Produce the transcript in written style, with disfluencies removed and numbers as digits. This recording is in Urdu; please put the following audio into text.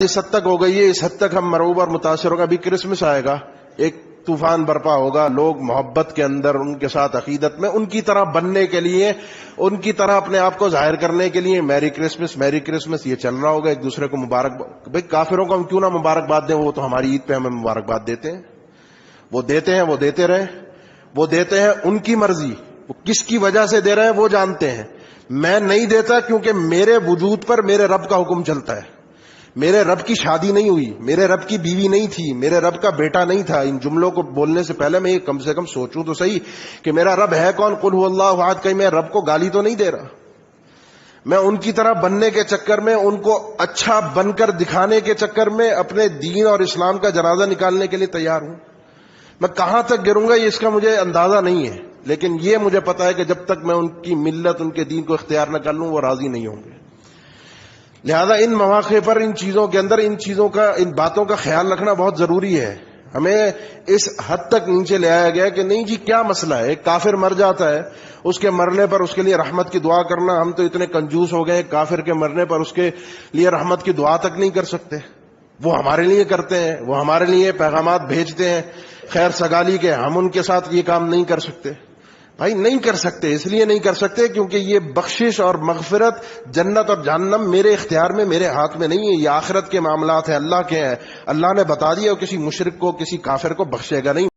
اس حد تک ہو گئی ہے، اس حد تک ہم مرعوب اور متاثر ہو گئے. ابھی کرسمس آئے گا، ایک طوفان برپا ہوگا، لوگ محبت کے اندر ان کے ساتھ عقیدت میں ان کی طرح بننے کے لیے، ان کی طرح اپنے آپ کو ظاہر کرنے کے لیے میری کرسمس میری کرسمس یہ چل رہا ہوگا. ایک دوسرے کو مبارک بھائی کافروں کو ہم کیوں نہ مبارکباد دیں، وہ تو ہماری عید پہ ہمیں مبارکباد دیتے ہیں. وہ دیتے ہیں، وہ دیتے رہے، وہ دیتے ہیں، ان کی مرضی، وہ کس کی وجہ سے دے رہے ہیں وہ جانتے ہیں. میں نہیں دیتا کیونکہ میرے وجود پر میرے رب کا حکم چلتا ہے. میرے رب کی شادی نہیں ہوئی، میرے رب کی بیوی نہیں تھی، میرے رب کا بیٹا نہیں تھا. ان جملوں کو بولنے سے پہلے میں یہ کم سے کم سوچوں تو صحیح کہ میرا رب ہے کون. قل هو اللہ احد، کہیں میں رب کو گالی تو نہیں دے رہا. میں ان کی طرح بننے کے چکر میں، ان کو اچھا بن کر دکھانے کے چکر میں اپنے دین اور اسلام کا جنازہ نکالنے کے لیے تیار ہوں. میں کہاں تک گروں گا یہ اس کا مجھے اندازہ نہیں ہے، لیکن یہ مجھے پتا ہے کہ جب تک میں ان کی ملت، ان کے دین کو اختیار نہ کر لوں وہ راضی نہیں ہوں گے. لہذا ان مواقع پر ان چیزوں کے اندر ان باتوں کا خیال رکھنا بہت ضروری ہے. ہمیں اس حد تک نیچے لے آیا گیا کہ نہیں جی کیا مسئلہ ہے، ایک کافر مر جاتا ہے، اس کے مرنے پر اس کے لیے رحمت کی دعا کرنا، ہم تو اتنے کنجوس ہو گئے کافر کے مرنے پر اس کے لیے رحمت کی دعا تک نہیں کر سکتے. وہ ہمارے لیے کرتے ہیں، وہ ہمارے لیے پیغامات بھیجتے ہیں خیر سگالی کے، ہم ان کے ساتھ یہ کام نہیں کر سکتے. بھائی نہیں کر سکتے، اس لیے نہیں کر سکتے کیونکہ یہ بخشش اور مغفرت، جنت اور جہنم میرے اختیار میں، میرے ہاتھ میں نہیں ہے. یہ آخرت کے معاملات ہیں، اللہ کے ہیں. اللہ نے بتا دیا کسی مشرک کو، کسی کافر کو بخشے گا نہیں.